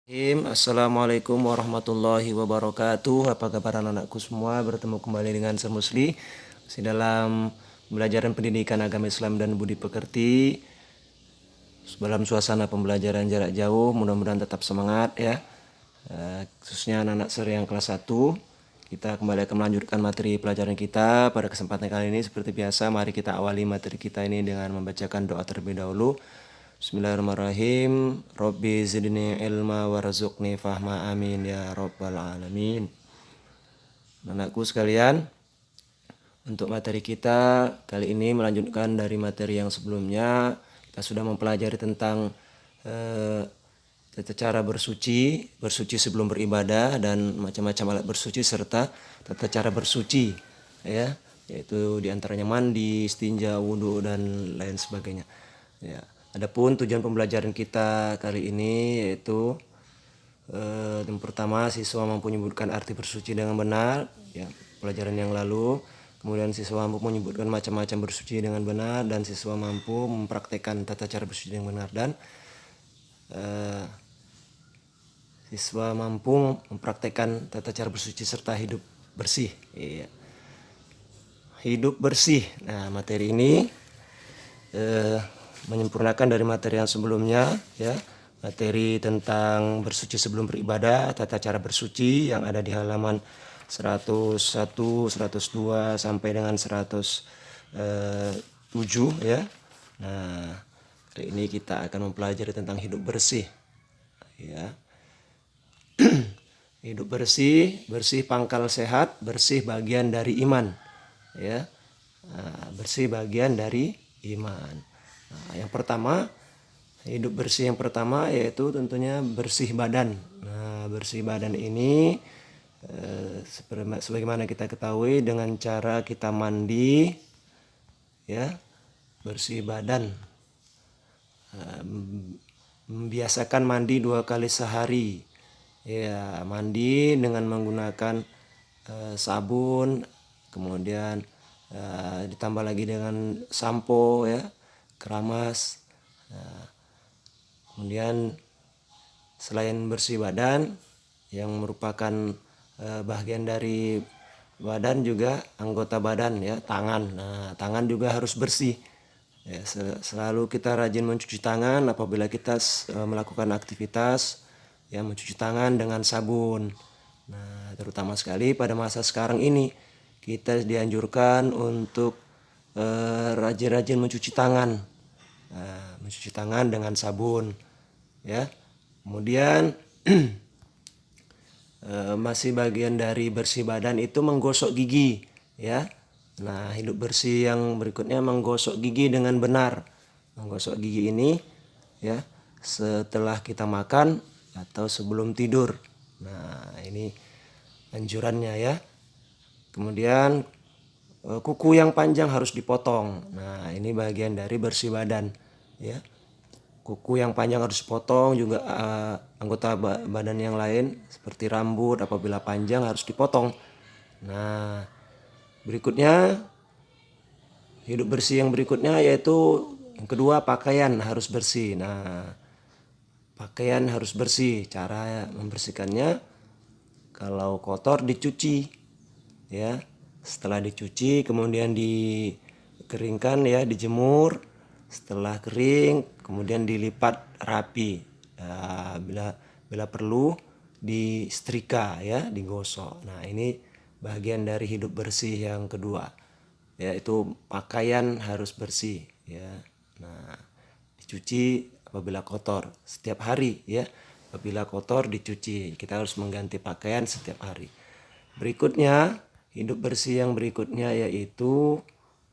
Assalamualaikum warahmatullahi wabarakatuh. Apa kabar anak-anakku semua? Bertemu kembali dengan saya Musli masih dalam pembelajaran pendidikan agama Islam dan budi pekerti dalam suasana pembelajaran jarak jauh. Mudah-mudahan tetap semangat ya. Khususnya anak-anak seri yang kelas 1. Kita kembali akan melanjutkan materi pelajaran kita. Pada kesempatan kali ini seperti biasa, mari kita awali materi kita ini dengan membacakan doa terlebih dahulu. Bismillahirrahmanirrahim. Rabbi zidni ilma warzuqni fahma, amin ya rabbal alamin. Anakku sekalian, untuk materi kita kali ini melanjutkan dari materi yang sebelumnya. Kita sudah mempelajari tentang tata cara bersuci sebelum beribadah dan macam-macam alat bersuci serta tata cara bersuci ya, yaitu diantaranya mandi, istinja, wudhu dan lain sebagainya. Ya. Adapun tujuan pembelajaran kita kali ini yaitu yang pertama, siswa mampu menyebutkan arti bersuci dengan benar ya, pelajaran yang lalu. Kemudian siswa mampu menyebutkan macam-macam bersuci dengan benar dan siswa mampu mempraktekkan tata cara bersuci dengan benar dan siswa mampu mempraktekkan tata cara bersuci serta hidup bersih. Iya. Hidup bersih. Nah, materi ini menyempurnakan dari materi yang sebelumnya ya, materi tentang bersuci sebelum beribadah, tata cara bersuci yang ada di halaman 101, 102 sampai dengan 107 ya. Nah, hari ini kita akan mempelajari tentang hidup bersih ya. Hidup bersih, bersih pangkal sehat, bersih bagian dari iman ya. Nah, bersih bagian dari iman. Nah, yang pertama, hidup bersih yang pertama yaitu tentunya bersih badan. Nah, bersih badan ini sebagaimana kita ketahui dengan cara kita mandi ya, bersih badan. Membiasakan mandi 2 kali sehari ya, mandi dengan menggunakan sabun, kemudian ditambah lagi dengan sampo ya, keramas. Kemudian selain bersih badan yang merupakan bagian dari badan juga anggota badan ya, tangan. Nah, tangan juga harus bersih ya, selalu kita rajin mencuci tangan apabila kita melakukan aktivitas ya, mencuci tangan dengan sabun. Nah, terutama sekali pada masa sekarang ini kita dianjurkan untuk rajin-rajin mencuci tangan. Nah, mencuci tangan dengan sabun ya. Kemudian masih bagian dari bersih badan itu menggosok gigi ya. Nah, hidup bersih yang berikutnya menggosok gigi dengan benar. Menggosok gigi ini ya setelah kita makan atau sebelum tidur. Nah, ini anjurannya ya. Kemudian kuku yang panjang harus dipotong. Nah, ini bagian dari bersih badan ya. Kuku yang panjang harus dipotong, juga anggota badan yang lain seperti rambut apabila panjang harus dipotong. Nah, berikutnya hidup bersih yang berikutnya yaitu yang kedua, pakaian harus bersih. Nah, pakaian harus bersih. Cara membersihkannya, kalau kotor dicuci ya. Setelah dicuci kemudian dikeringkan ya, dijemur. Setelah kering kemudian dilipat rapi. Nah, bila perlu disetrika ya, digosok. Nah, ini bagian dari hidup bersih yang kedua. Yaitu pakaian harus bersih ya. Nah, dicuci apabila kotor setiap hari ya. Apabila kotor dicuci, kita harus mengganti pakaian setiap hari. Berikutnya, hidup bersih yang berikutnya yaitu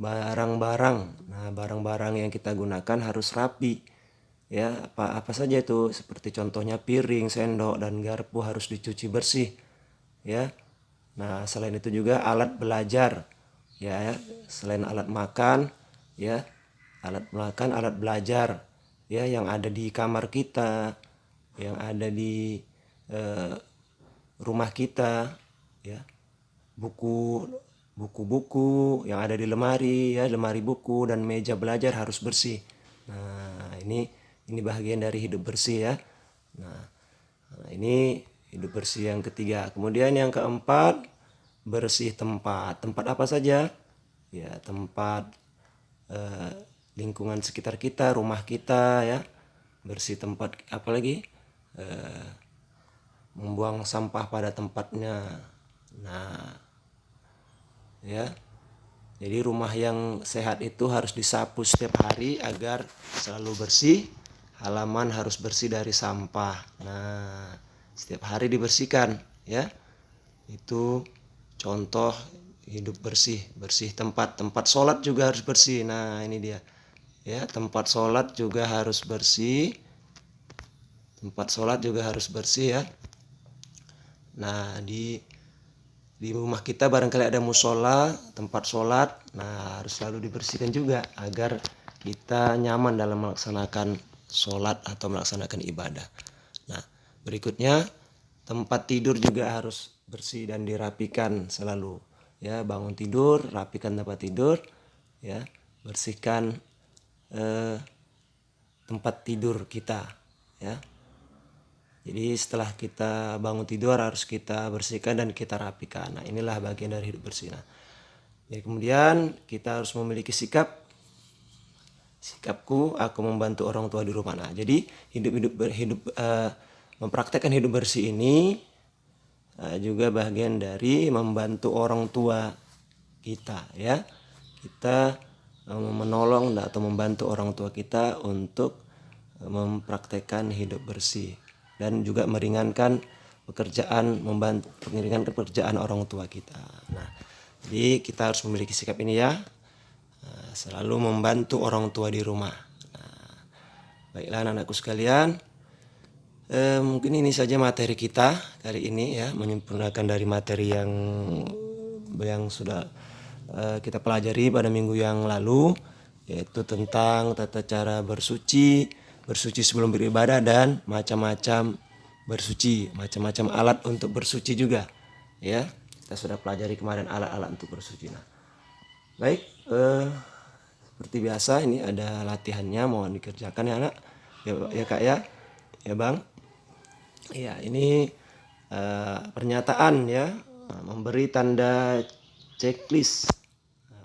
barang-barang. Nah, barang-barang yang kita gunakan harus rapi ya. Apa saja itu, seperti contohnya piring, sendok dan garpu harus dicuci bersih ya. Nah, selain itu juga alat belajar ya, selain alat makan ya, alat makan, alat belajar ya, yang ada di kamar kita, yang ada di rumah kita ya. Buku-buku yang ada di lemari ya, lemari buku dan meja belajar harus bersih. Nah, ini bagian dari hidup bersih ya. Nah, ini hidup bersih yang ketiga. Kemudian yang keempat, bersih tempat. Tempat apa saja? Ya, tempat lingkungan sekitar kita, rumah kita ya. Bersih tempat, apalagi membuang sampah pada tempatnya. Nah, ya. Jadi rumah yang sehat itu harus disapu setiap hari agar selalu bersih. Halaman harus bersih dari sampah. Nah, setiap hari dibersihkan ya. Itu contoh hidup bersih. Bersih tempat sholat juga harus bersih. Nah, ini dia ya, tempat sholat juga harus bersih. Tempat sholat juga harus bersih ya. Nah, di rumah kita barangkali ada musola, tempat sholat. Nah, harus selalu dibersihkan juga agar kita nyaman dalam melaksanakan sholat atau melaksanakan ibadah. Nah, berikutnya tempat tidur juga harus bersih dan dirapikan selalu. Ya, bangun tidur, rapikan tempat tidur. Ya, bersihkan tempat tidur kita. Ya. Jadi setelah kita bangun tidur harus kita bersihkan dan kita rapikan. Nah, inilah bagian dari hidup bersih. Nah, jadi kemudian kita harus memiliki sikapku aku membantu orang tua di rumah. Nah, jadi mempraktekkan hidup bersih ini juga bagian dari membantu orang tua kita ya. Kita menolong atau membantu orang tua kita untuk mempraktekkan hidup bersih. Dan juga meringankan pekerjaan orang tua kita. Nah, jadi kita harus memiliki sikap ini ya, selalu membantu orang tua di rumah. Nah, baiklah anak-anakku sekalian, mungkin ini saja materi kita kali ini ya, menyempurnakan dari materi yang sudah kita pelajari pada minggu yang lalu, yaitu tentang tata cara bersuci sebelum beribadah dan macam-macam alat untuk bersuci juga ya. Kita sudah pelajari kemarin alat-alat untuk bersuci. Nah, baik, seperti biasa ini ada latihannya, mohon dikerjakan ya anak ya kak ya bang ya. Ini pernyataan ya, memberi tanda checklist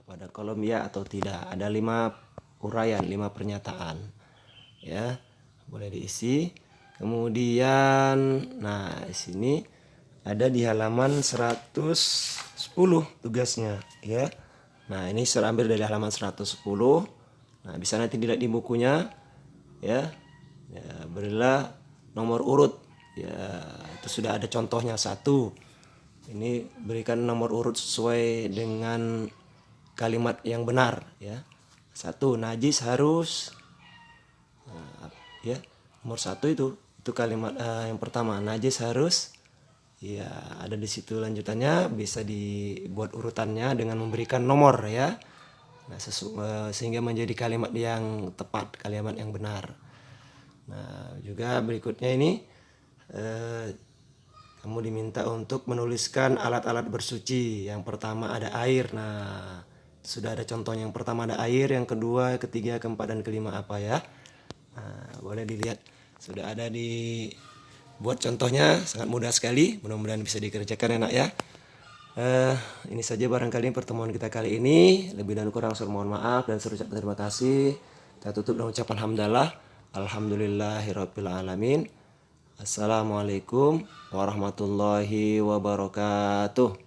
pada kolom ya atau tidak. Ada 5 uraian, 5 pernyataan ya, boleh diisi. Kemudian nah di sini ada di halaman 110 tugasnya ya. Nah, ini saya ambil dari halaman 110. Nah, bisa nanti dilihat di bukunya ya. Berilah nomor urut ya, itu sudah ada contohnya. 1, ini berikan nomor urut sesuai dengan kalimat yang benar ya. 1, najis harus ya, nomor 1 itu kalimat yang pertama, najis harus ya, ada di situ lanjutannya, bisa dibuat urutannya dengan memberikan nomor ya. Nah, sehingga menjadi kalimat yang tepat, kalimat yang benar. Nah, juga berikutnya ini kamu diminta untuk menuliskan alat-alat bersuci. Yang pertama ada air. Nah, sudah ada contohnya. Yang pertama ada air, yang kedua, ketiga, keempat, dan kelima apa ya. Nah, boleh dilihat sudah ada buat contohnya, sangat mudah sekali. Mudah-mudahan bisa dikerjakan enak ya. Ini saja barangkali pertemuan kita kali ini. Lebih dan kurang saya mohon maaf dan saya ucapkan terima kasih. Kita tutup dengan ucapan hamdalah. Alhamdulillahirabbil alamin. Assalamualaikum warahmatullahi wabarakatuh.